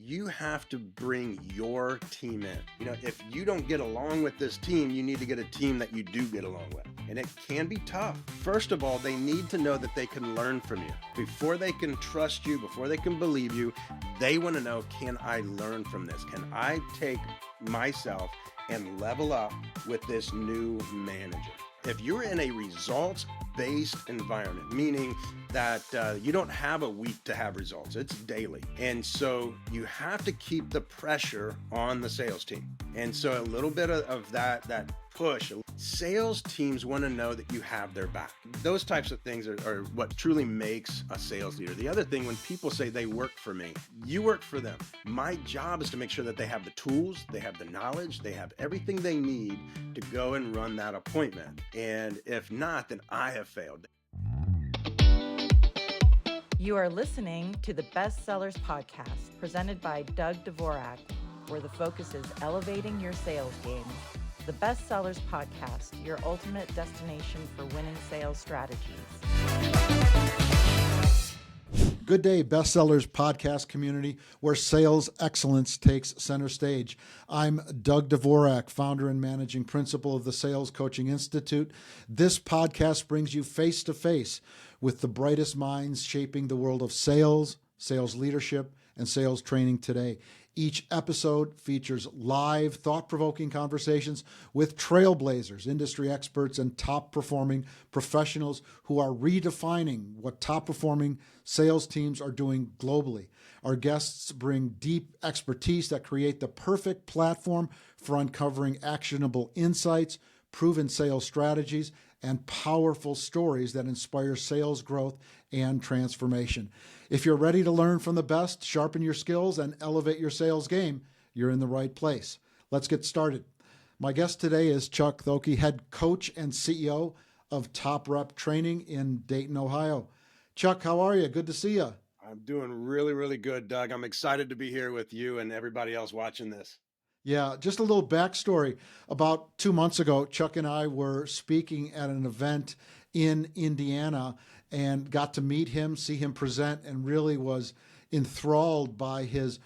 you have to bring your team in. If you don't get along with this team, you need to get a team that you do get along with. And it can be tough. First of all, they need to know that they can learn from you. Before they can trust you, before they can believe you, they want to know, can I learn from this? Can I take myself and level up with this new manager? If you're in a results-based environment, meaning that you don't have a week to have results, it's daily. And so you have to keep the pressure on the sales team. And so a little bit of that push, sales teams want to know that you have their back. Those types of things are what truly makes a sales leader. The other thing, when people say they work for me, you work for them. My job is to make sure that they have the tools, they have the knowledge, they have everything they need to go and run that appointment. And if not, then I have failed. You are listening to the Best Sellers Podcast, presented by Doug Dvorak, where the focus is elevating your sales game. The Best Sellers Podcast, your ultimate destination for winning sales strategies. Good day, Best Sellers Podcast community, where sales excellence takes center stage. I'm Doug Dvorak, founder and managing principal of the Sales Coaching Institute. This podcast brings you face-to-face with the brightest minds shaping the world of sales, sales leadership, and sales training today. Each episode features live, thought-provoking conversations with trailblazers, industry experts, and top-performing professionals who are redefining what top-performing sales teams are doing globally. Our guests bring deep expertise that create the perfect platform for uncovering actionable insights, proven sales strategies, and powerful stories that inspire sales growth and transformation. If you're ready to learn from the best, sharpen your skills, and elevate your sales game, you're in the right place. Let's get started. My guest today is Chuck Thokey, head coach and CEO of Top Rep Training in Dayton, Ohio. Chuck, how are you? Good to see you. I'm doing really, really good, Doug. I'm excited to be here with you and everybody else watching this. Yeah, just a little backstory. About 2 months ago, Chuck and I were speaking at an event in Indiana and got to meet him, see him present, and really was enthralled by his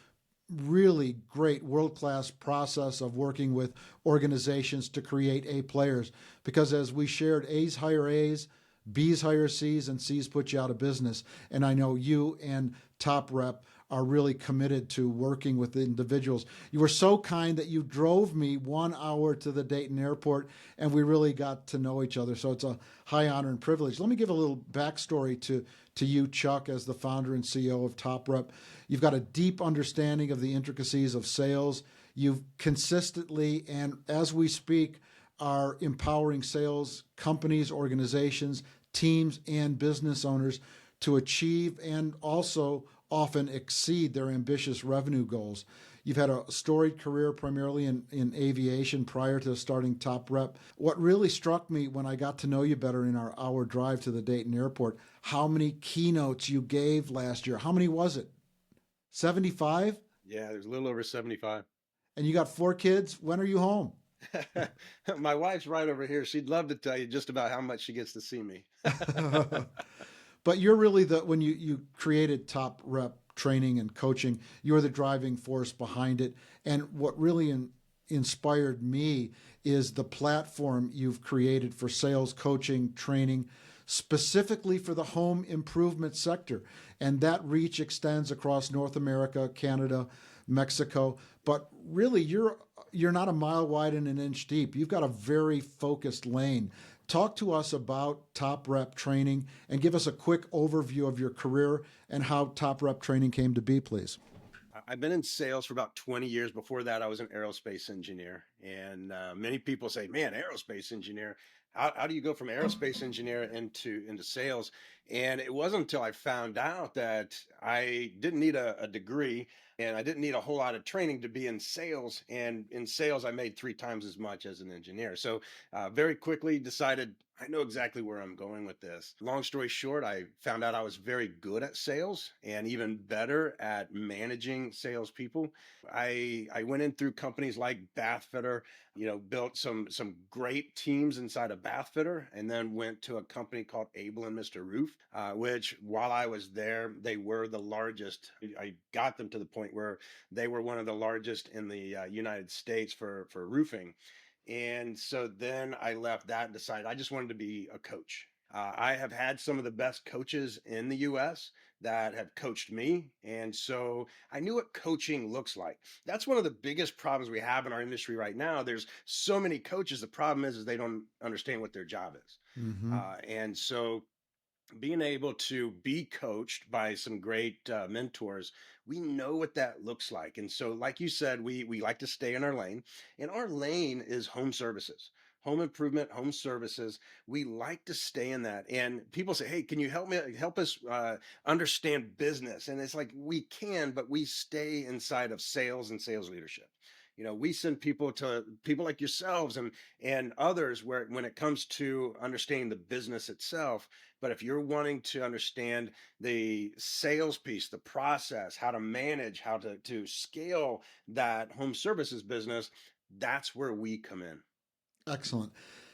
really great world-class process of working with organizations to create A players. Because as we shared, A's hire A's, B's hire C's, and C's put you out of business. And I know you and Top Rep are really committed to working with individuals. You were so kind that you drove me 1 hour to the Dayton airport, and we really got to know each other. So it's a high honor and privilege. Let me give a little backstory to you, Chuck, as the founder and CEO of Top Rep. You've got a deep understanding of the intricacies of sales. You've consistently, and as we speak, are empowering sales companies, organizations, teams, and business owners to achieve and also often exceed their ambitious revenue goals. You've had a storied career primarily in aviation prior to starting Top Rep. What really struck me when I got to know you better in our hour drive to the Dayton airport, how many keynotes you gave last year. How many was it? 75? Yeah, there's a little over 75. And you got 4 kids. When are you home? My wife's right over here. She'd love to tell you just about how much she gets to see me. But you're really when you created Top Rep Training and Coaching, you're the driving force behind it. And what really inspired me is the platform you've created for sales coaching, training, specifically for the home improvement sector. And that reach extends across North America, Canada, Mexico. But really, you're not a mile wide and an inch deep. You've got a very focused lane. Talk to us about Top Rep Training and give us a quick overview of your career and how Top Rep Training came to be, please. I've been in sales for about 20 years. Before that, I was an aerospace engineer. And many people say, man, aerospace engineer, how do you go from aerospace engineer into sales? And it wasn't until I found out that I didn't need a degree and I didn't need a whole lot of training to be in sales. And in sales, I made 3 times as much as an engineer. So very quickly decided, I know exactly where I'm going with this. Long story short, I found out I was very good at sales and even better at managing salespeople. I went in through companies like Bathfitter, built some great teams inside of bath fitter and then went to a company called Able and Mr. Roof, which while I was there, they were the largest. I got them to the point where they were one of the largest in the United States for roofing. And so then I left that and decided I just wanted to be a coach. I have had some of the best coaches in the US that have coached me. And so I knew what coaching looks like. That's one of the biggest problems we have in our industry right now. There's so many coaches. The problem is they don't understand what their job is. Mm-hmm. And so being able to be coached by some great mentors, we know what that looks like. And so, like you said, we like to stay in our lane, and our lane is home services, home improvement, home services. We like to stay in that. And people say, "Hey, can you help us understand business?" And it's like we can, but we stay inside of sales and sales leadership. We send people to people like yourselves and others where when it comes to understanding the business itself. But if you're wanting to understand the sales piece, the process, how to manage, how to scale that home services business, that's where we come in. Excellent.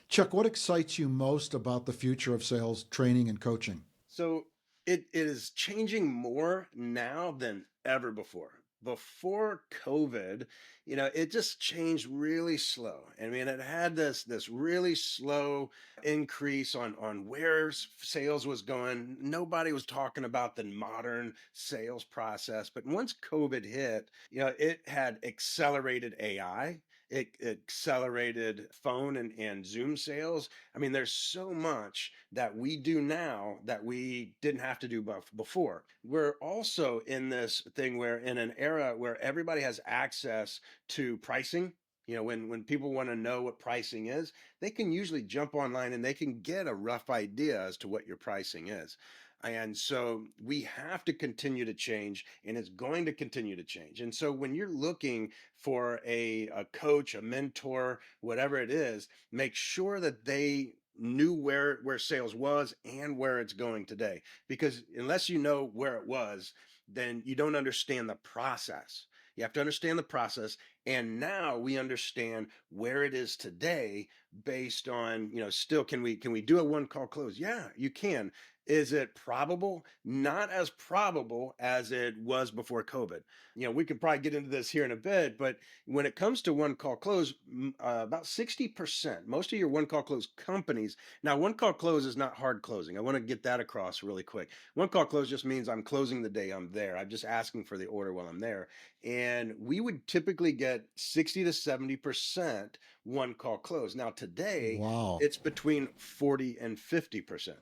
Chuck, what excites you most about the future of sales training and coaching? So it is changing more now than ever before. Before COVID, it just changed really slow. I mean, it had this really slow increase on where sales was going. Nobody was talking about the modern sales process. But once COVID hit, it had accelerated AI. It accelerated phone and Zoom sales. I mean, there's so much that we do now that we didn't have to do before. We're also in this thing where in an era where everybody has access to pricing. When people want to know what pricing is, they can usually jump online and they can get a rough idea as to what your pricing is. And so we have to continue to change, and it's going to continue to change. And so when you're looking for a coach, a mentor, whatever it is, make sure that they knew where sales was and where it's going today. Because unless you know where it was, then you don't understand the process. You have to understand the process. And now we understand where it is today based on, still, can we do a one call close? Yeah, you can. Is it probable? Not as probable as it was before COVID. We could probably get into this here in a bit, but when it comes to one call close, about 60%, most of your one call close companies. Now, one call close is not hard closing. I want to get that across really quick. One call close just means I'm closing the day I'm there. I'm just asking for the order while I'm there. And we would typically get 60 to 70% one call close. Now, today, Wow. it's between 40 and 50%.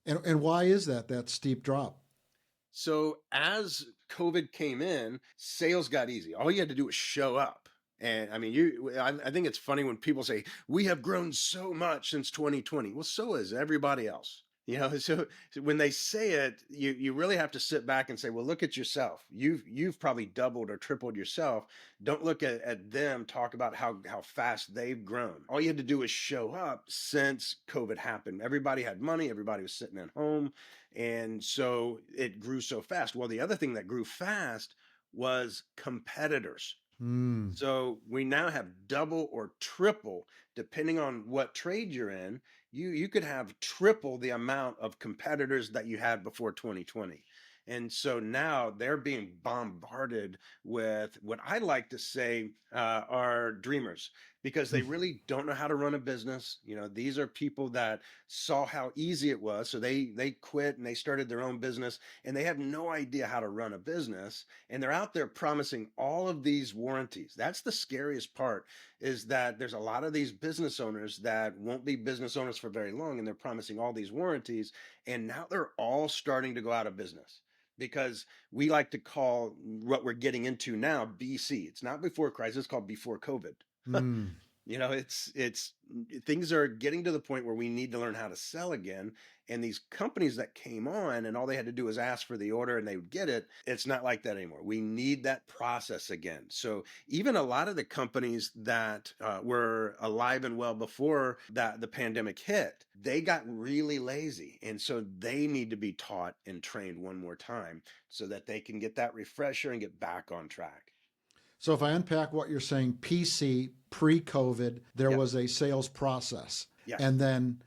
And why is that steep drop? So as COVID came in, sales got easy. All you had to do was show up. And I mean, I think it's funny when people say, we have grown so much since 2020. Well, so has everybody else. So when they say it, you really have to sit back and say, well, look at yourself. You've probably doubled or tripled yourself. Don't look at them, talk about how fast they've grown. All you had to do is show up since COVID happened. Everybody had money. Everybody was sitting at home. And so it grew so fast. Well, the other thing that grew fast was competitors. So we now have double or triple, depending on what trade you're in. You could have triple the amount of competitors that you had before 2020. And so now they're being bombarded with what I like to say are dreamers, because they really don't know how to run a business. These are people that saw how easy it was. So they quit and they started their own business, and they have no idea how to run a business. And they're out there promising all of these warranties. That's the scariest part, is that there's a lot of these business owners that won't be business owners for very long, and they're promising all these warranties. And now they're all starting to go out of business, because we like to call what we're getting into now BC. It's not before crisis, it's called before COVID. It's things are getting to the point where we need to learn how to sell again. And these companies that came on and all they had to do was ask for the order and they would get it, it's not like that anymore. We need that process again. So even a lot of the companies that were alive and well before that the pandemic hit, they got really lazy. And so they need to be taught and trained one more time so that they can get that refresher and get back on track. So if I unpack what you're saying, PC pre-COVID, there Yep. was a sales process. Yes. And then,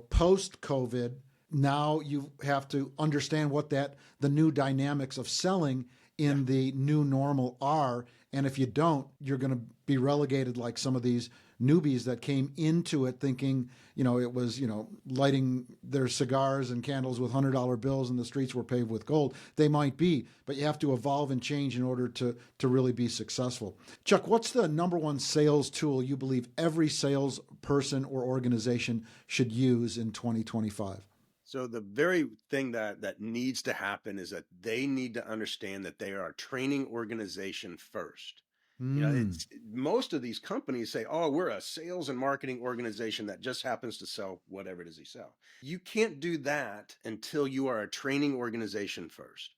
post-COVID, now you have to understand what the new dynamics of selling in the new normal are. And if you don't, you're going to be relegated like some of these newbies that came into it thinking, it was, lighting their cigars and candles with $100 bills and the streets were paved with gold. They might be, but you have to evolve and change in order to really be successful. Chuck, what's the number one sales tool you believe every salesperson or organization should use in 2025? So the very thing that needs to happen is that they need to understand that they are a training organization first. It's most of these companies say, "Oh, we're a sales and marketing organization that just happens to sell whatever it is they sell." You can't do that until you are a training organization first.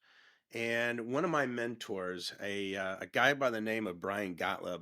And one of my mentors, a guy by the name of Brian Gottlieb,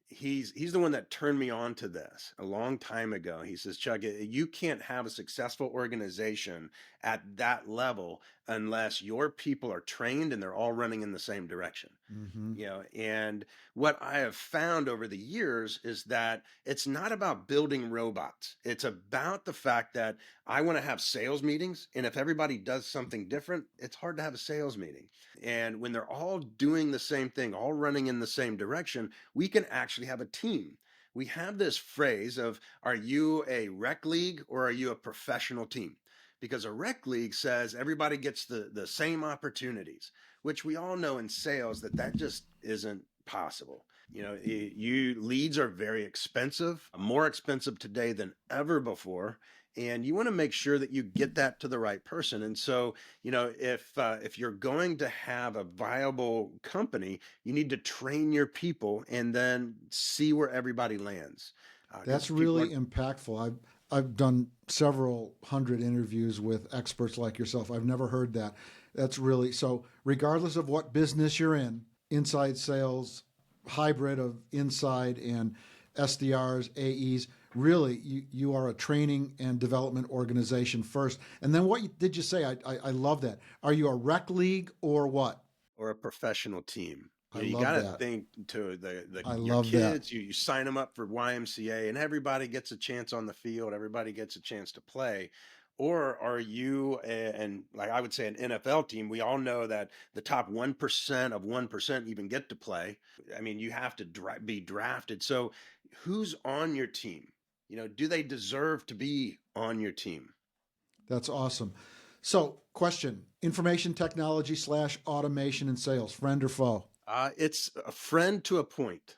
he's the one that turned me on to this a long time ago. He says, "Chuck, you can't have a successful organization at that level unless your people are trained and they're all running in the same direction." Mm-hmm. And what I have found over the years is that it's not about building robots. It's about the fact that I want to have sales meetings, and if everybody does something different, it's hard to have a sales meeting. And when they're all doing the same thing, all running in the same direction, we can actually have a team. We have this phrase of, are you a rec league or are you a professional team? Because a rec league says everybody gets the same opportunities, which we all know in sales that just isn't possible. Leads are very expensive, more expensive today than ever before. And you want to make sure that you get that to the right person. And so, if you're going to have a viable company, you need to train your people and then see where everybody lands. That's really impactful. I've done several hundred interviews with experts like yourself. I've never heard that. That's really so. Regardless of what business you're in, inside sales, hybrid of inside and SDRs, AEs, really you are a training and development organization first. And then did you say? I love that. Are you a rec league or what? Or a professional team. I You love got to that. think to I your love that. kids. You sign them up for YMCA, and everybody gets a chance on the field. Everybody gets a chance to play. Or are you, and like I would say, an NFL team? We all know that the top 1% of 1% even get to play. I mean, you have to be drafted. So, who's on your team? Do they deserve to be on your team? That's awesome. So, question: information technology / automation in sales, friend or foe? It's a friend to a point.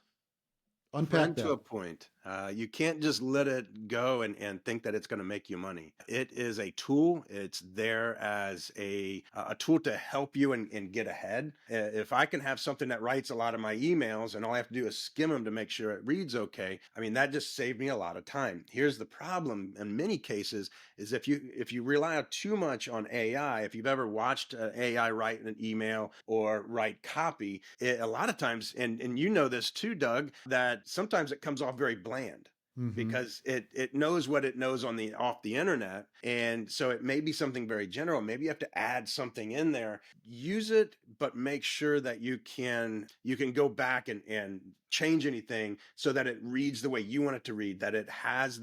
Unpack Friend to that. a point. You can't just let it go and think that it's going to make you money. It is a tool. It's there as a tool to help you and get ahead. If I can have something that writes a lot of my emails and all I have to do is skim them to make sure it reads okay, I mean, that just saved me a lot of time. Here's the problem in many cases is if you rely too much on AI, if you've ever watched AI write an email or write copy, a lot of times, and you know this too, Doug, that sometimes it comes off very bland Mm-hmm. because it knows what it knows off the internet, and so it may be something very general. Maybe you have to add something in there. Use it, but make sure that you can go back and change anything so that it reads the way you want it to read, that it has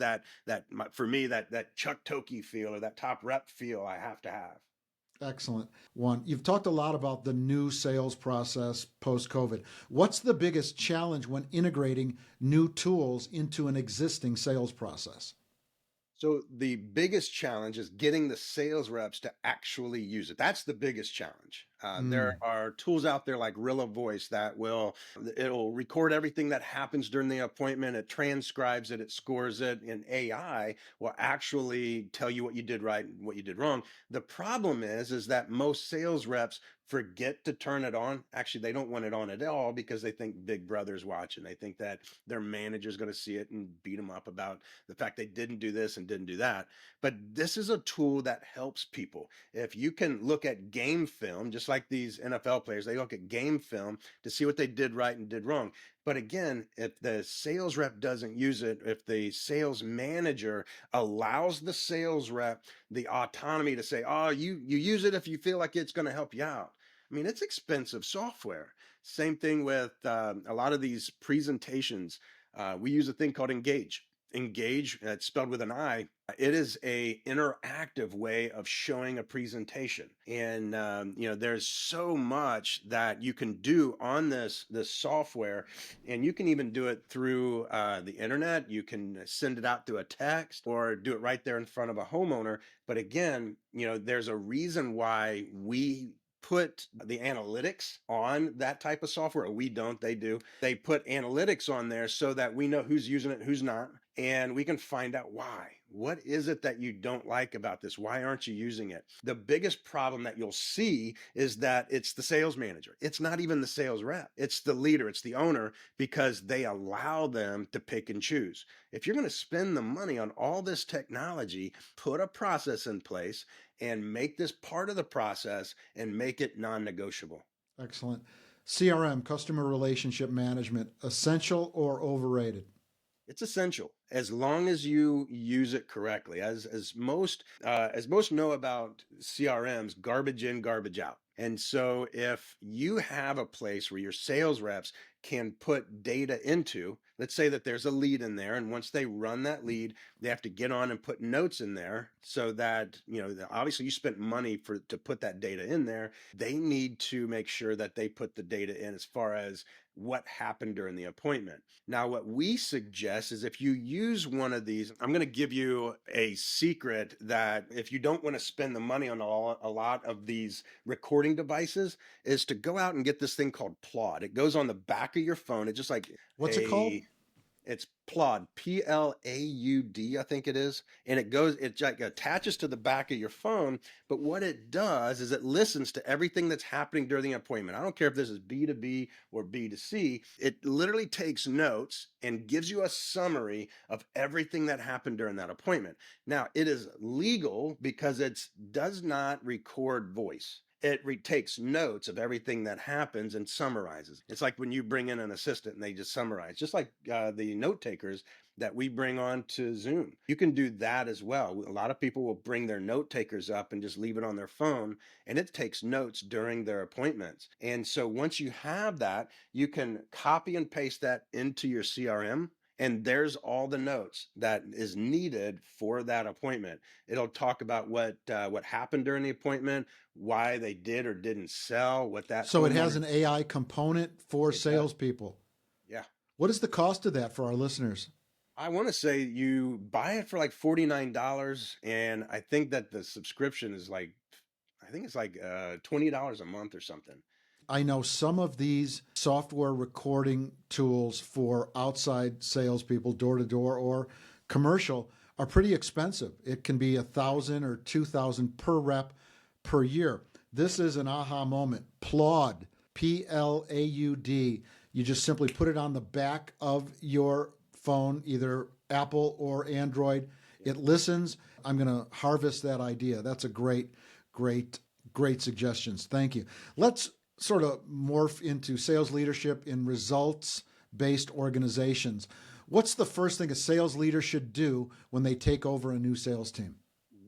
for me that Chuck Thokey feel or that top rep feel I have to have. Excellent. One, you've talked a lot about the new sales process post-COVID. What's the biggest challenge when integrating new tools into an existing sales process? So the biggest challenge is getting the sales reps to actually use it. That's the biggest challenge. There Mm, are tools out there like Rilla Voice it'll record everything that happens during the appointment. It transcribes it, it scores it, and AI will actually tell you what you did right and what you did wrong. The problem is that most sales reps forget to turn it on. Actually, they don't want it on at all because they think Big Brother's watching. They think that their manager's going to see it and beat them up about the fact they didn't do this and didn't do that. But this is a tool that helps people. If you can look at game film, just like these NFL players, they look at game film to see what they did right and did wrong. But again, if the sales rep doesn't use it, if the sales manager allows the sales rep the autonomy to say, "Oh, you use it if you feel like it's going to help you out," I mean, it's expensive software. Same thing with a lot of these presentations. We use a thing called Engage. Engage, it's spelled with an I. It is a interactive way of showing a presentation, and there's so much that you can do on this software, and you can even do it through the internet. You can send it out through a text or do it right there in front of a homeowner. But again, there's a reason why we put the analytics on that type of software. We don't, they do. They put analytics on there so that we know who's using it, who's not, and we can find out why. What is it that you don't like about this? Why aren't you using it? The biggest problem that you'll see is that it's the sales manager. It's not even the sales rep. It's the leader. It's the owner, because they allow them to pick and choose. If you're going to spend the money on all this technology, put a process in place and make this part of the process and make it non-negotiable. Excellent. CRM, customer relationship management, essential or overrated? It's essential as long as you use it correctly. As most know about CRMs, garbage in, garbage out. And so if you have a place where your sales reps can put data into, let's say that there's a lead in there, and once they run that lead, they have to get on and put notes in there so that, obviously you spent money to put that data in there. They need to make sure that they put the data in as far as what happened during the appointment. Now, what we suggest is if you use one of these, I'm going to give you a secret that if you don't want to spend the money on a lot of these recording devices, is to go out and get this thing called Plod. It goes on the back of your phone. It's just like What's it called? It's Plod, Plaud, I think it is. And it like attaches to the back of your phone. But what it does is it listens to everything that's happening during the appointment. I don't care if this is B2B or B2C. It literally takes notes and gives you a summary of everything that happened during that appointment. Now, it is legal because it does not record voice. It takes notes of everything that happens and summarizes. It's like when you bring in an assistant and they just summarize, just like the note takers that we bring on to Zoom. You can do that as well. A lot of people will bring their note takers up and just leave it on their phone, and it takes notes during their appointments. And so once you have that, you can copy and paste that into your CRM. And there's all the notes that is needed for that appointment. It'll talk about what happened during the appointment, why they did or didn't sell, what that. So it has an AI component for salespeople. Yeah. What is the cost of that for our listeners? I want to say you buy it for like $49, and I think that the subscription is like, I think it's like $20 a month or something. I know some of these software recording tools for outside salespeople, door to door or commercial, are pretty expensive. It can be $1,000 or $2,000 per rep per year. This is an aha moment. Plaud, Plaud. You just simply put it on the back of your phone, either Apple or Android. It listens. I'm going to harvest that idea. That's a great suggestions. Thank you. Let's sort of morph into sales leadership in results-based organizations. What's the first thing a sales leader should do when they take over a new sales team?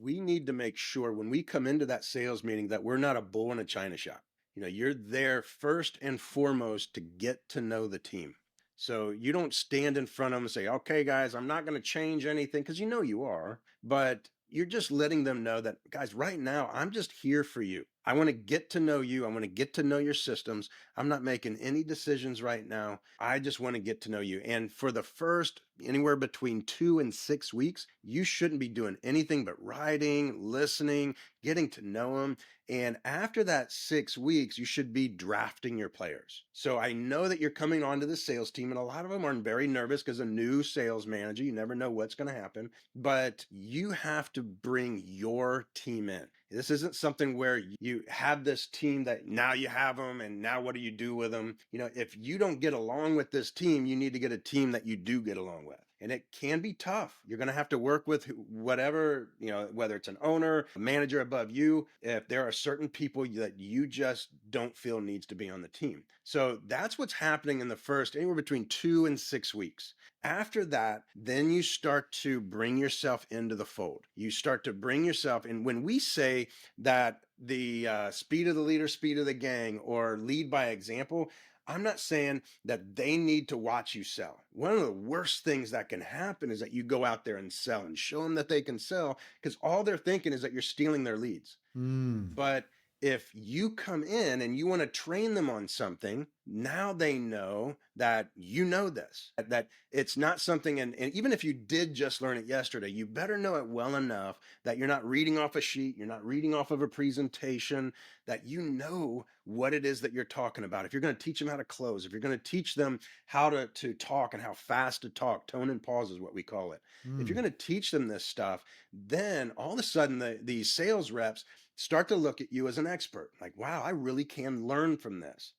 We need to make sure when we come into that sales meeting that we're not a bull in a china shop. You're there first and foremost to get to know the team. So you don't stand in front of them and say, okay, guys, I'm not going to change anything, because you are, but you're just letting them know that, guys, right now, I'm just here for you. I want to get to know you. I want to get to know your systems. I'm not making any decisions right now. I just want to get to know you. And for the first anywhere between 2 and 6 weeks, you shouldn't be doing anything but writing, listening, getting to know them. And after that 6 weeks, you should be drafting your players. So I know that you're coming onto the sales team, and a lot of them are very nervous because a new sales manager, you never know what's going to happen, but you have to bring your team in. This isn't something where you have this team that now you have them and now what do you do with them? If you don't get along with this team, you need to get a team that you do get along with. And it can be tough. You're going to have to work with whatever, whether it's an owner, a manager above you. If there are certain people that you just don't feel needs to be on the team. So that's what's happening in the first anywhere between 2 and 6 weeks. After that, then you start to bring yourself into the fold. You start to bring yourself, and when we say that the speed of the leader, speed of the gang, or lead by example, I'm not saying that they need to watch you sell. One of the worst things that can happen is that you go out there and sell and show them that they can sell, because all they're thinking is that you're stealing their leads. But if you come in and you want to train them on something, now they know that you know this, that it's not something, and even if you did just learn it yesterday, you better know it well enough that you're not reading off a sheet, you're not reading off of a presentation, that you know what it is that you're talking about. If you're going to teach them how to close, if you're going to teach them how to talk and how fast to talk, tone and pause is what we call it. If you're going to teach them this stuff, then all of a sudden these sales reps start to look at you as an expert. Like, wow, I really can learn from this.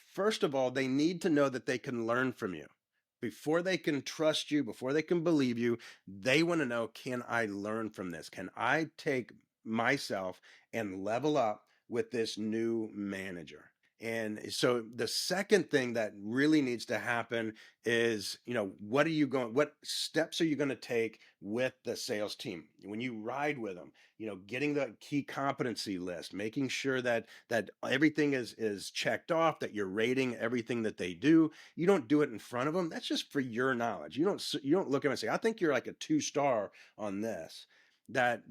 First of all, they need to know that they can learn from you. Before they can trust you, before they can believe you, they want to know, can I learn from this? Can I take myself and level up with this new manager? And so the second thing that really needs to happen is, what steps are you going to take with the sales team when you ride with them? Getting the key competency list, making sure that everything is checked off, that you're rating everything that they do. You don't do it in front of them. That's just for your knowledge. You don't look at them and say, I think you're like a 2-star on this. That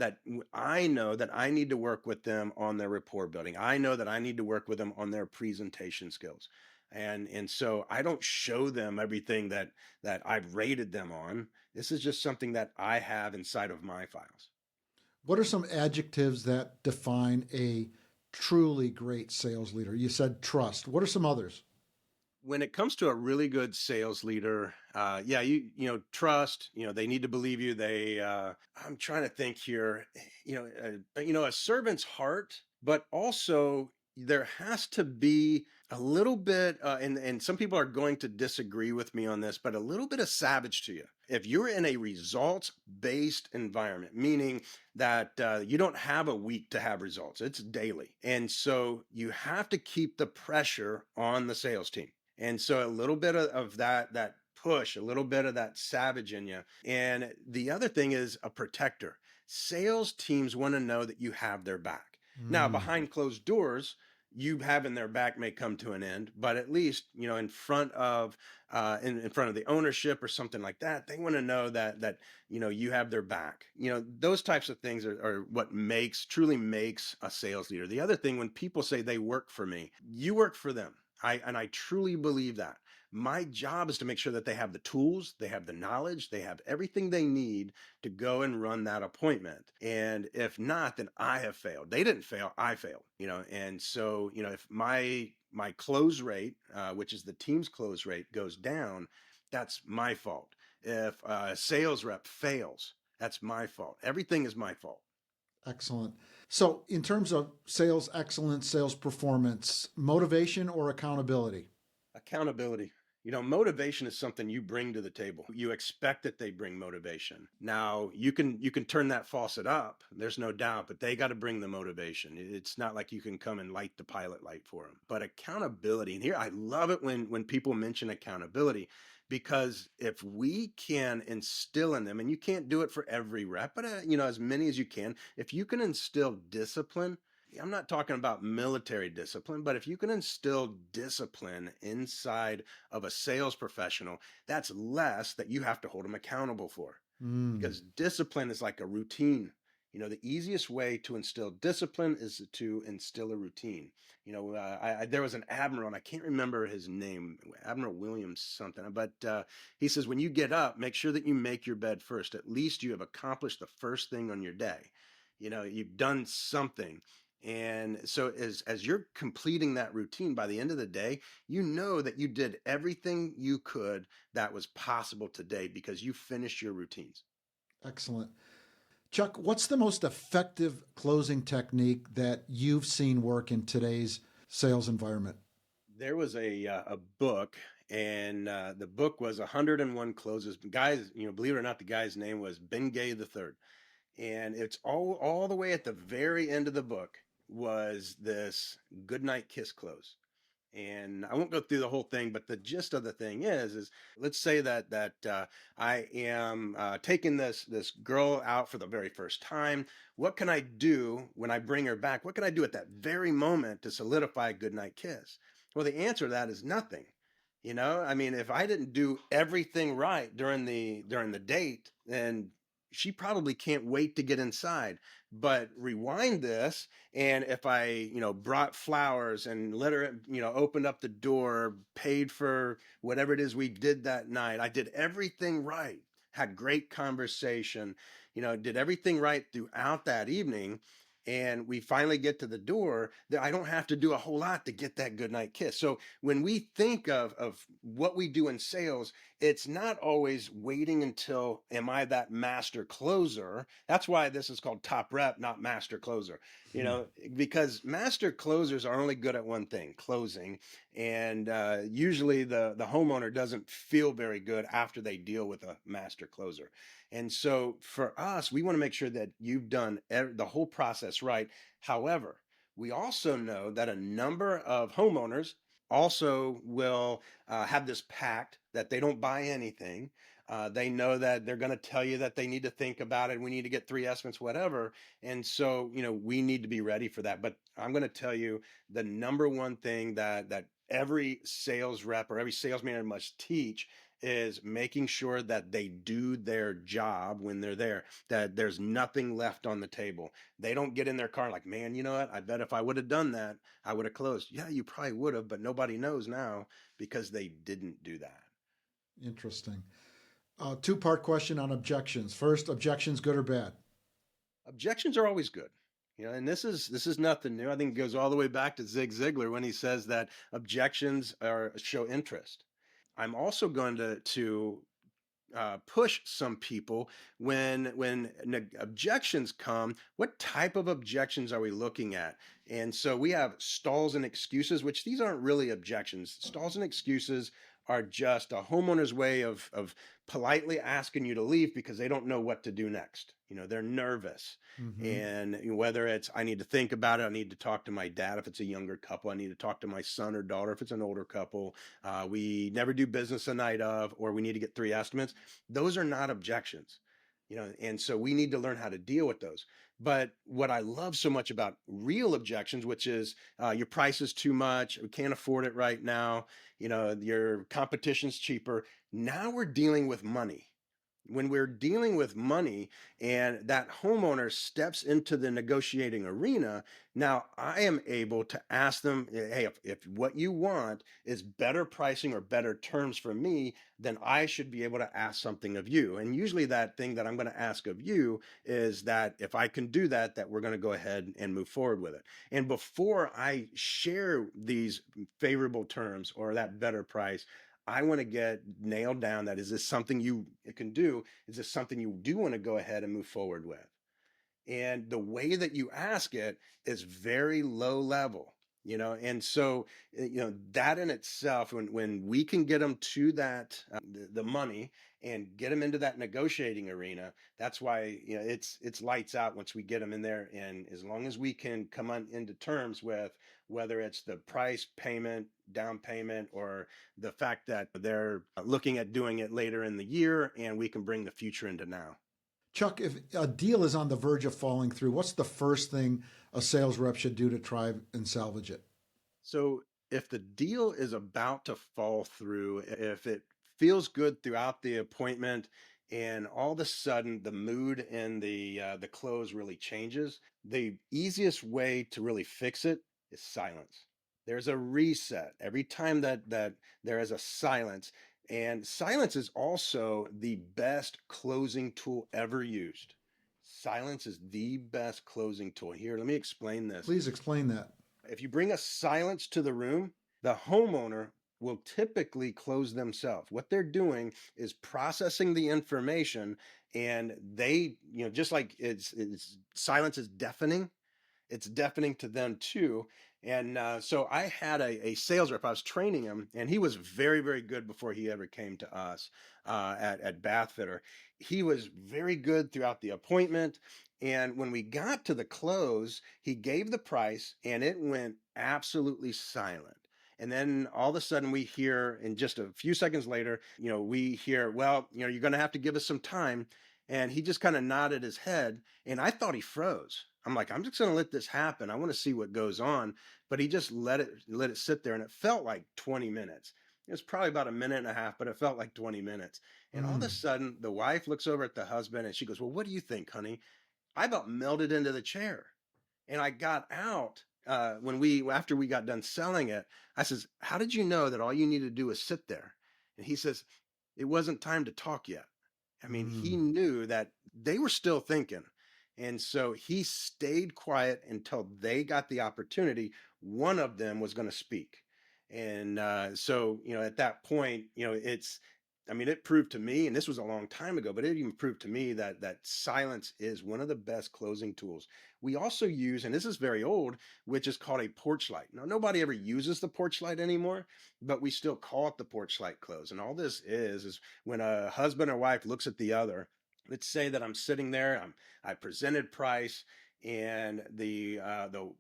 I know that I need to work with them on their rapport building. I know that I need to work with them on their presentation skills. And so I don't show them everything that I've rated them on. This is just something that I have inside of my files. What are some adjectives that define a truly great sales leader? You said trust. What are some others? When it comes to a really good sales leader, trust, they need to believe you. I'm trying to think here, a servant's heart, but also there has to be a little bit, and some people are going to disagree with me on this, but a little bit of savage to you. If you're in a results-based environment, meaning that you don't have a week to have results, it's daily. And so you have to keep the pressure on the sales team. And so a little bit of that push, a little bit of that savage in you. And the other thing is a protector. Sales teams want to know that you have their back. Now, behind closed doors, you having their back may come to an end, but at least, in front of in front of the ownership or something like that, they want to know that you have their back. Those types of things are what truly makes a sales leader. The other thing, when people say they work for me, you work for them. I truly believe that. My job is to make sure that they have the tools, they have the knowledge, they have everything they need to go and run that appointment. And if not, then I have failed. They didn't fail, I failed. And so, if my close rate, which is the team's close rate, goes down, that's my fault. If a sales rep fails, that's my fault. Everything is my fault. Excellent. So, in terms of sales excellence, sales performance, motivation or accountability? Accountability. Motivation is something you bring to the table. You expect that they bring motivation. Now, you can turn that faucet up, there's no doubt, but they got to bring the motivation. It's not like you can come and light the pilot light for them. But accountability, and here I love it when people mention accountability, because if we can instill in them, and you can't do it for every rep, but as many as you can, if you can instill discipline. I'm not talking about military discipline, but if you can instill discipline inside of a sales professional, that's less that you have to hold them accountable for. Because discipline is like a routine. The easiest way to instill discipline is to instill a routine. There was an admiral, and I can't remember his name, Admiral Williams something, but he says, when you get up, make sure that you make your bed first. At least you have accomplished the first thing on your day. You've done something. And so as you're completing that routine, by the end of the day, you know that you did everything you could that was possible today because you finished your routines. Excellent. Chuck, what's the most effective closing technique that you've seen work in today's sales environment? There was a book, and the book was 101 Closes. Guys, believe it or not, the guy's name was Ben Gay III. And it's all the way at the very end of the book. was this goodnight kiss close. And I won't go through the whole thing, but the gist of the thing is let's say that I am taking this girl out for the very first time. What can I do when I bring her back? What can I do at that very moment to solidify a goodnight kiss? Well, the answer to that is nothing. I mean, if I didn't do everything right during the date, then she probably can't wait to get inside. But rewind this, and if I, brought flowers and let her, opened up the door, paid for whatever it is we did that night, I did everything right, had great conversation, did everything right throughout that evening. And we finally get to the door, that I don't have to do a whole lot to get that goodnight kiss. So when we think of what we do in sales, it's not always waiting until, am I that master closer? That's why this is called top rep, not master closer, because master closers are only good at one thing, closing. And usually the homeowner doesn't feel very good after they deal with a master closer. And so for us, we want to make sure that you've done the whole process right. However, we also know that a number of homeowners also will have this pact that they don't buy anything. They know that they're going to tell you that they need to think about it. We need to get 3 estimates, whatever. And so, we need to be ready for that. But I'm going to tell you the number one thing that every sales rep or every sales manager must teach is making sure that they do their job when they're there, that there's nothing left on the table. They don't get in their car like, man, you know what? I bet if I would have done that, I would have closed. Yeah, you probably would have, but nobody knows now because they didn't do that. Interesting. Two-part question on objections. First, objections, good or bad? Objections are always good. And this is nothing new. I think it goes all the way back to Zig Ziglar when he says that objections show interest. I'm also going to push some people when objections come. What type of objections are we looking at? And so we have stalls and excuses, which these aren't really objections. Stalls and excuses are just a homeowner's way of politely asking you to leave because they don't know what to do next. They're nervous. Mm-hmm. And whether it's, I need to think about it, I need to talk to my dad if it's a younger couple, I need to talk to my son or daughter if it's an older couple, we never do business a night of, or we need to get 3 estimates. Those are not objections. And so we need to learn how to deal with those. But what I love so much about real objections, which is your price is too much, we can't afford it right now, your competition's cheaper. Now we're dealing with money. When we're dealing with money and that homeowner steps into the negotiating arena, now I am able to ask them, hey, if what you want is better pricing or better terms for me, then I should be able to ask something of you. And usually that thing that I'm going to ask of you is that if I can do that, that we're going to go ahead and move forward with it. And before I share these favorable terms or that better price, I want to get nailed down that, is this something you can do? Is this something you do want to go ahead and move forward with? And the way that you ask it is very low level, and so, that in itself, when we can get them to that, the money and get them into that negotiating arena, that's why, it's lights out once we get them in there. And as long as we can come on into terms with whether it's the price, payment, down payment, or the fact that they're looking at doing it later in the year and we can bring the future into now. Chuck, if a deal is on the verge of falling through, what's the first thing a sales rep should do to try and salvage it? So if the deal is about to fall through, if it feels good throughout the appointment and all of a sudden the mood and the close really changes, the easiest way to really fix it is silence. There's a reset every time that there is a silence. And silence is also the best closing tool ever used. Silence is the best closing tool. Here, let me explain this. Please explain that. If you bring a silence to the room, the homeowner will typically close themselves. What they're doing is processing the information, and they, just like it's silence is deafening, it's deafening to them too. And so I had a sales rep, I was training him, and he was very, very good before he ever came to us at Bathfitter. He was very good throughout the appointment. And when we got to the close, he gave the price and it went absolutely silent. And then all of a sudden we hear, and just a few seconds later, we hear, well, you're going to have to give us some time. And he just kind of nodded his head. And I thought he froze. I'm like, I'm just going to let this happen. I want to see what goes on. But he just let it sit there. And it felt like 20 minutes. It was probably about a minute and a half, but it felt like 20 minutes. And all of a Mm. sudden, the wife looks over at the husband and she goes, well, what do you think, honey? I about melted into the chair. And I got out after we got done selling it. I says, how did you know that all you needed to do was sit there? And he says, it wasn't time to talk yet. I mean, he Mm. knew that they were still thinking. And so he stayed quiet until they got the opportunity. One of them was going to speak. And so, at that point, it proved to me, and this was a long time ago, but it even proved to me that silence is one of the best closing tools. We also use, and this is very old, which is called a porch light. Now, nobody ever uses the porch light anymore, but we still call it the porch light close. And all this is when a husband or wife looks at the other. Let's say that I'm sitting there, I presented price, and the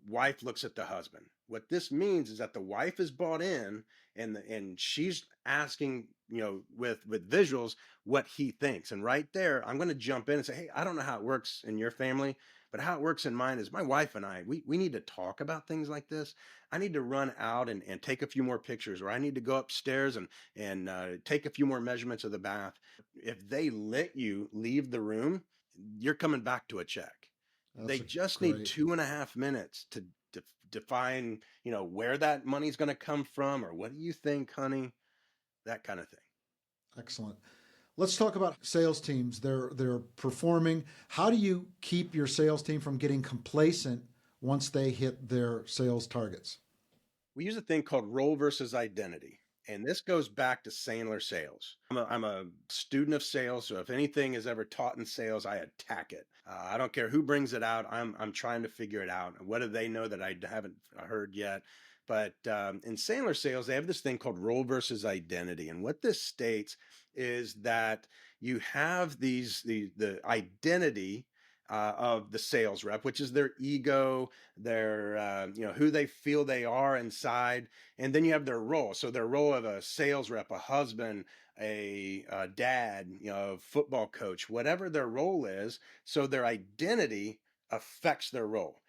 wife looks at the husband. What this means is that the wife is bought in, and she's asking, with visuals, what he thinks. And right there, I'm going to jump in and say, hey, I don't know how it works in your family, but how it works in mine is my wife and I, we need to talk about things like this. I need to run out and take a few more pictures, or I need to go upstairs and take a few more measurements of the bath. If they let you leave the room, you're coming back to a check. They That's a just need great. 2.5 minutes to define, where that money's going to come from, or what do you think, honey? That kind of thing. Excellent. Let's talk about sales teams. They're performing. How do you keep your sales team from getting complacent once they hit their sales targets? We use a thing called role versus identity. And this goes back to Sandler sales. I'm a student of sales, so if anything is ever taught in sales, I attack it. I don't care who brings it out. I'm trying to figure it out. What do they know that I haven't heard yet? But in Sandler sales, they have this thing called role versus identity. And what this states is that you have the identity of the sales rep, which is their ego, their who they feel they are inside, and then you have their role. So their role of a sales rep, a husband, a dad, football coach, whatever their role is. So their identity affects their role.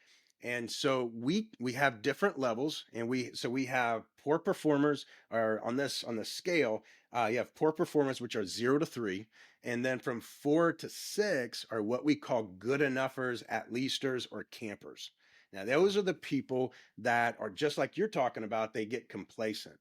And so we have different levels, and we have poor performers are on the scale. You have poor performers, which are 0 to 3, and then from 4 to 6 are what we call good enoughers, at leasters, or campers. Now, those are the people that are just like you're talking about. They get complacent.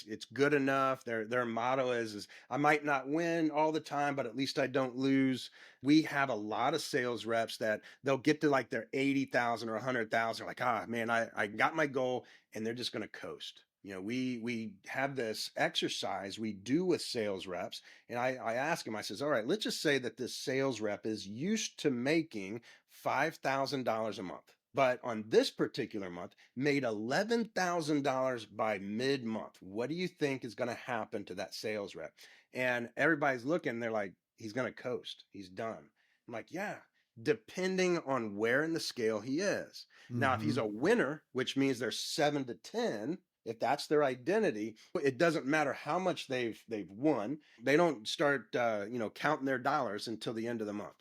It's good enough. Their motto is I might not win all the time, but at least I don't lose. We have a lot of sales reps that they'll get to like their 80,000 or 100,000. Like, man, I got my goal, and they're just going to coast. We have this exercise we do with sales reps, and I ask them, I says, all right, let's just say that this sales rep is used to making $5,000 a month, but on this particular month made $11,000 by mid-month. What do you think is going to happen to that sales rep? And everybody's looking, they're like, he's going to coast. He's done. I'm like, yeah, depending on where in the scale he is. Now, if he's Mm-hmm. a winner, which means they're 7 to 10, if that's their identity, it doesn't matter how much they've won. They don't start counting their dollars until the end of the month.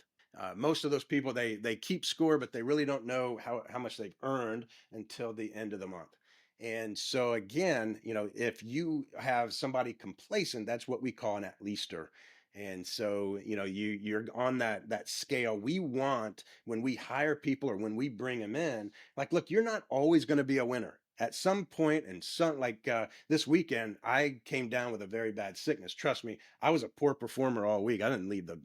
Most of those people, they keep score, but they really don't know how much they've earned until the end of the month. And so again, if you have somebody complacent, that's what we call an at leaster. And so, you're on that scale. We want, when we hire people or when we bring them in, like, look, you're not always going to be a winner. At some point, and this weekend, I came down with a very bad sickness. Trust me, I was a poor performer all week. I didn't leave the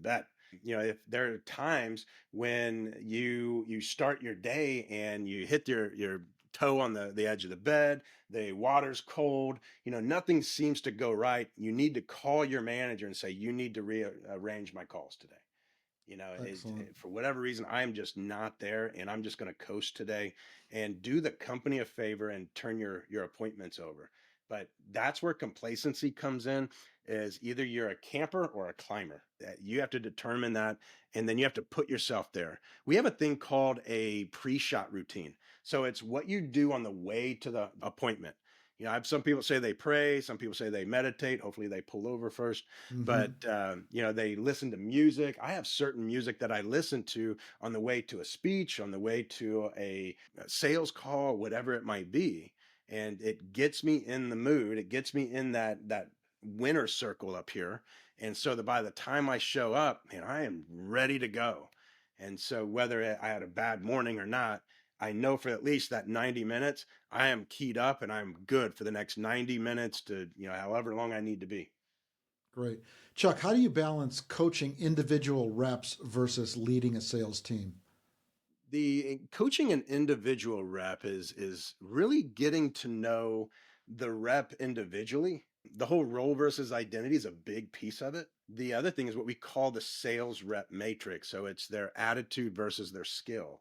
bet. If there are times when you start your day and you hit your toe on the edge of the bed, the water's cold, nothing seems to go right, you need to call your manager and say, you need to rearrange my calls today. Excellent. For whatever reason, I'm just not there, and I'm just going to coast today, and do the company a favor and turn your appointments over. But that's where complacency comes in, is either you're a camper or a climber. You have to determine that, and then you have to put yourself there. We have a thing called a pre-shot routine. So it's what you do on the way to the appointment. I have some people say they pray, some people say they meditate. Hopefully they pull over first, but Hmm. they listen to music. I have certain music that I listen to on the way to a speech, on the way to a sales call, whatever it might be, and it gets me in the mood. It gets me in that winner circle up here, and so that by the time I show up, man, I am ready to go. And so whether I had a bad morning or not, I know for at least that 90 minutes, I am keyed up and I'm good for the next 90 minutes to, however long I need to be. Great. Chuck, how do you balance coaching individual reps versus leading a sales team? The coaching an individual rep is really getting to know the rep individually. The whole role versus identity is a big piece of it. The other thing is what we call the sales rep matrix. So it's their attitude versus their skill.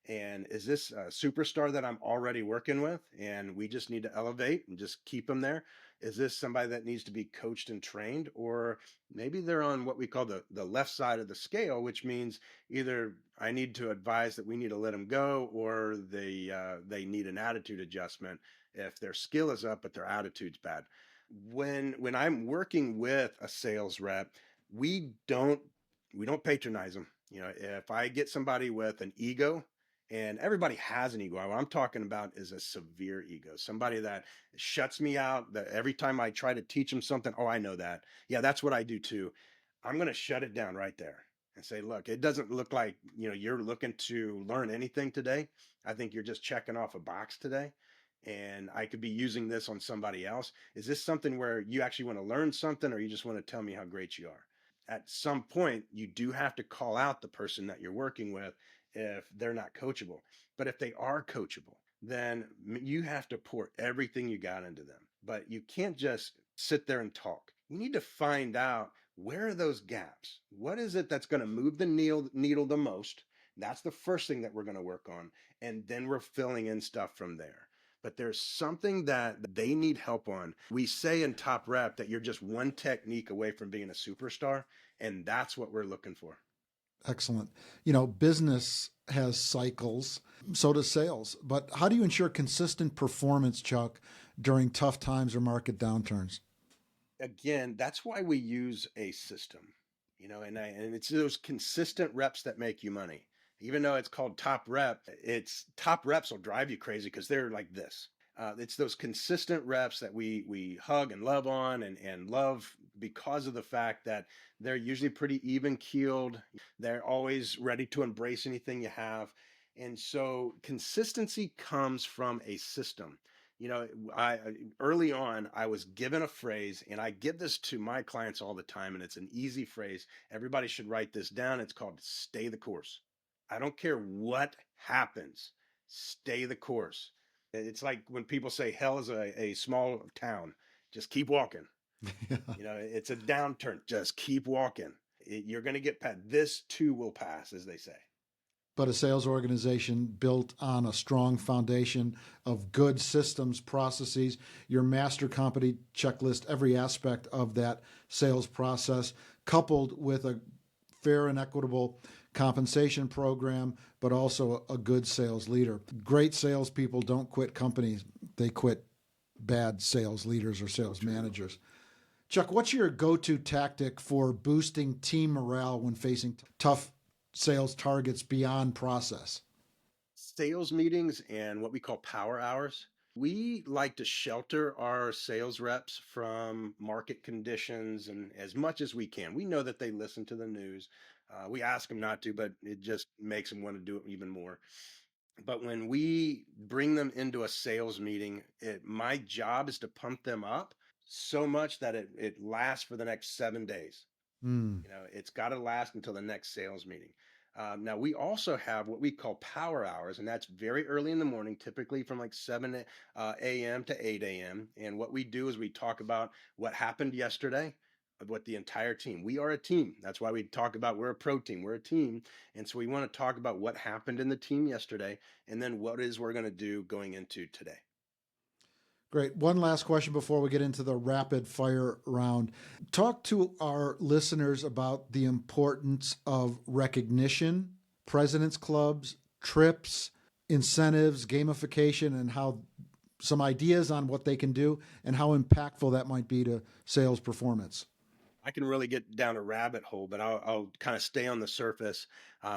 And is this a superstar that I'm already working with and we just need to elevate and just keep them there? Is this somebody that needs to be coached and trained? Or maybe they're on what we call the left side of the scale, which means either I need to advise that we need to let them go, or they need an attitude adjustment if their skill is up but their attitude's bad. When I'm working with a sales rep, we don't we don't patronize them. If I get somebody with an ego, and everybody has an ego, what I'm talking about is a severe ego, somebody that shuts me out. That every time I try to teach them something, oh, I know that. Yeah, that's what I do too. I'm going to shut it down right there and say, look, it doesn't look like you're looking to learn anything today. I think you're just checking off a box today, and I could be using this on somebody else. Is this something where you actually want to learn something, or you just want to tell me how great you are? At some point, you do have to call out the person that you're working with if they're not coachable. But if they are coachable, then you have to pour everything you got into them. But you can't just sit there and talk. You need to find out, where are those gaps? What is it that's going to move the needle the most? That's the first thing that we're going to work on. And then we're filling in stuff from there. But there's something that they need help on. We say in Top Rep that you're just one technique away from being a superstar, and that's what we're looking for. Excellent. Business has cycles, so does sales. But how do you ensure consistent performance, Chuck, during tough times or market downturns? Again, that's why we use a system, and it's those consistent reps that make you money. Even though it's called Top Rep, it's top reps will drive you crazy because they're like this. It's those consistent reps that we hug and love on, and love because of the fact that they're usually pretty even keeled. They're always ready to embrace anything you have. And so consistency comes from a system. I early on, I was given a phrase, and I give this to my clients all the time, and it's an easy phrase. Everybody should write this down. It's called stay the course. I don't care what happens, stay the course. It's like when people say hell is a small town, just keep walking. It's a downturn, just keep walking. You're going to get past. This too will pass, as they say. But a sales organization built on a strong foundation of good systems, processes, your master company checklist, every aspect of that sales process, coupled with a fair and equitable compensation program, but also a good sales leader. Great salespeople don't quit companies, they quit bad sales leaders or sales managers. Chuck, what's your go-to tactic for boosting team morale when facing tough sales targets beyond process? Sales meetings and what we call power hours. We like to shelter our sales reps from market conditions and as much as we can. We know that they listen to the news. We ask them not to, but it just makes them want to do it even more. But when we bring them into a sales meeting, my job is to pump them up so much that it lasts for the next 7 days. Mm. It's got to last until the next sales meeting. Now, we also have what we call power hours, and that's very early in the morning, typically from like 7 a.m. to 8 a.m. And what we do is we talk about what happened yesterday, what the entire team. We are a team. That's why we talk about we're a pro team. We're a team. And so we want to talk about what happened in the team yesterday, and then what it is we're going to do going into today. Great. One last question before we get into the rapid fire round. Talk to our listeners about the importance of recognition, president's clubs, trips, incentives, gamification, and how some ideas on what they can do and how impactful that might be to sales performance. I can really get down a rabbit hole, but I'll kind of stay on the surface.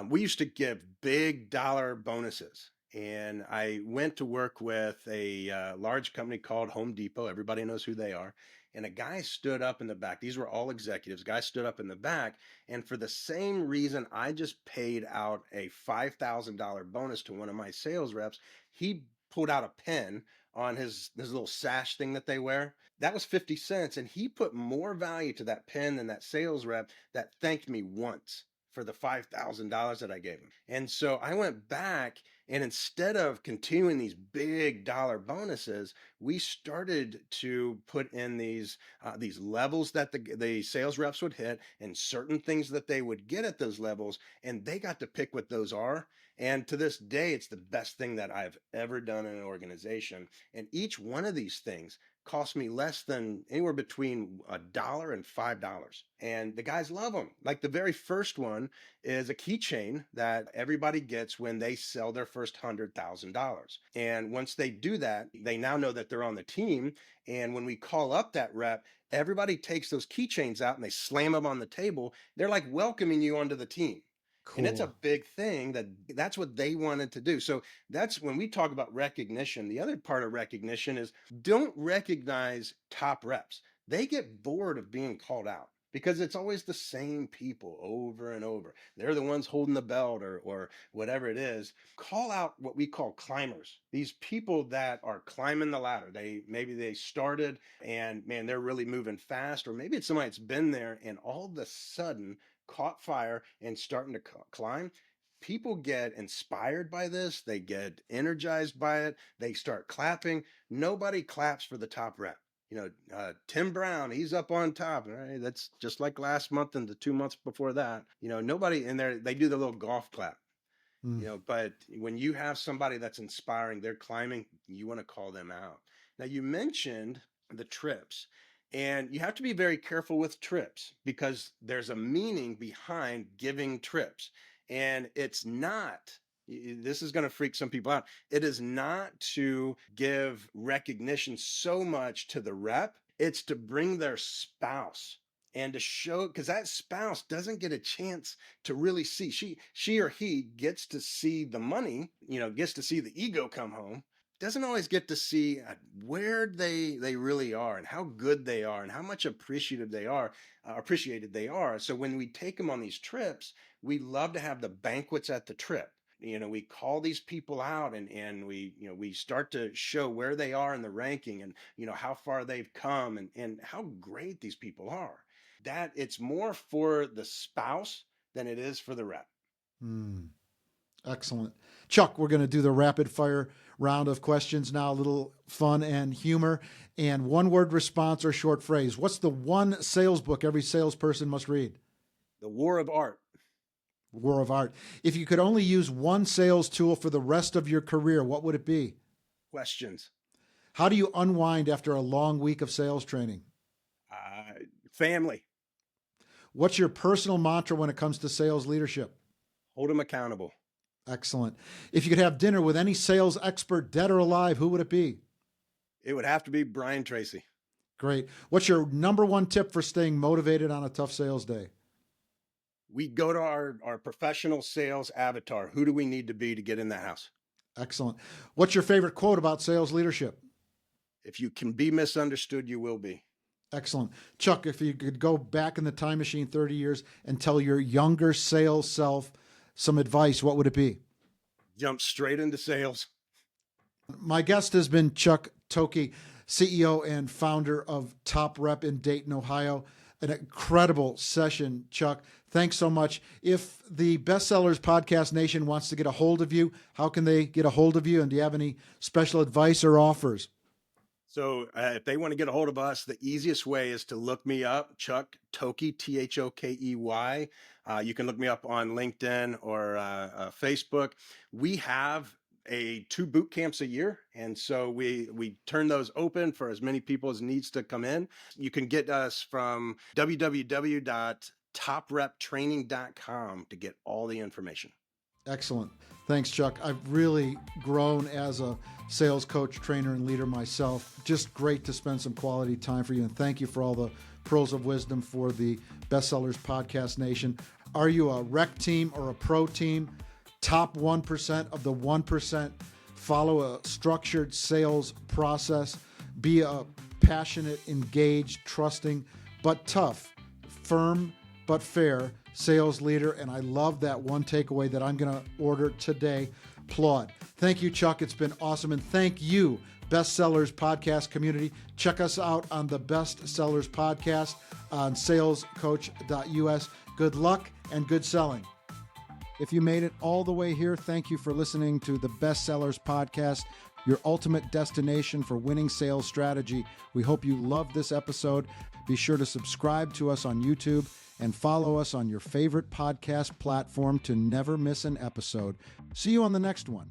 We used to give big dollar bonuses. And I went to work with a large company called Home Depot. Everybody knows who they are. And a guy stood up in the back. These were all executives. Guy stood up in the back. And for the same reason I just paid out a $5,000 bonus to one of my sales reps, he pulled out a pen on his little sash thing that they wear. That was 50 cents. And he put more value to that pen than that sales rep that thanked me once for the $5,000 that I gave him. And so I went back, and instead of continuing these big dollar bonuses, we started to put in these levels that the sales reps would hit and certain things that they would get at those levels, and they got to pick what those are. And to this day, it's the best thing that I've ever done in an organization. And each one of these things cost me less than anywhere between $1 and $5. And the guys love them. Like the very first one is a keychain that everybody gets when they sell their first $100,000. And once they do that, they now know that they're on the team. And when we call up that rep, everybody takes those keychains out and they slam them on the table. They're like welcoming you onto the team. Cool. And it's a big thing that's what they wanted to do. So that's when we talk about recognition. The other part of recognition is don't recognize top reps. They get bored of being called out because it's always the same people over and over. They're the ones holding the belt or whatever it is. Call out what we call climbers. These people that are climbing the ladder. Maybe they started and man, they're really moving fast, or maybe it's somebody that's been there and all of a sudden caught fire and starting to climb. People get inspired by this. They get energized by it. They start clapping. Nobody claps for the top rep. Tim Brown, he's up on top. Right? That's just like last month and the 2 months before that. Nobody in there, they do the little golf clap. But when you have somebody that's inspiring, they're climbing, you want to call them out. Now, you mentioned the trips. And you have to be very careful with trips because there's a meaning behind giving trips. And it's not, this is going to freak some people out. It is not to give recognition so much to the rep. It's to bring their spouse and to show, because that spouse doesn't get a chance to really see. She or he gets to see the money, gets to see the ego come home. Doesn't always get to see where they really are and how good they are and how much appreciated they are. So when we take them on these trips, we love to have the banquets at the trip. We call these people out and we start to show where they are in the ranking and, how far they've come and how great these people are. That it's more for the spouse than it is for the rep. Excellent. Chuck, we're going to do the rapid fire round of questions now, a little fun and humor, and one word response or short phrase. What's the one sales book every salesperson must read? The War of Art. War of Art. If you could only use one sales tool for the rest of your career, what would it be? Questions. How do you unwind after a long week of sales training? Family. What's your personal mantra when it comes to sales leadership? Hold them accountable. Excellent. If you could have dinner with any sales expert, dead or alive, who would it be? It would have to be Brian Tracy. Great. What's your number one tip for staying motivated on a tough sales day? We go to our professional sales avatar. Who do we need to be to get in the house? Excellent. What's your favorite quote about sales leadership? If you can be misunderstood, you will be. Excellent. Chuck, if you could go back in the time machine 30 years and tell your younger sales self some advice, what would it be? Jump straight into sales. My guest has been Chuck Thokey, CEO and founder of Top Rep in Dayton, Ohio. An incredible session, Chuck. Thanks so much. If the Bestsellers Podcast Nation wants to get a hold of you, how can they get a hold of you? And do you have any special advice or offers? So if they want to get a hold of us, the easiest way is to look me up, Chuck Thokey, Thokey. You can look me up on LinkedIn or Facebook. We have 2 boot camps a year. And so we turn those open for as many people as needs to come in. You can get us from www.topreptraining.com to get all the information. Excellent. Thanks, Chuck. I've really grown as a sales coach, trainer, and leader myself. Just great to spend some quality time for you. And thank you for all the pearls of wisdom for the Bestsellers Podcast Nation. Are you a rec team or a pro team? Top 1% of the 1%. Follow a structured sales process. Be a passionate, engaged, trusting, but tough, firm, but fair sales leader. And I love that one takeaway that I'm going to order today. Applaud. Thank you, Chuck. It's been awesome. And thank you, Bestsellers Podcast community. Check us out on the Bestsellers Podcast on salescoach.us. Good luck and good selling. If you made it all the way here, thank you for listening to the Bestsellers Podcast, your ultimate destination for winning sales strategy. We hope you loved this episode. Be sure to subscribe to us on YouTube and follow us on your favorite podcast platform to never miss an episode. See you on the next one.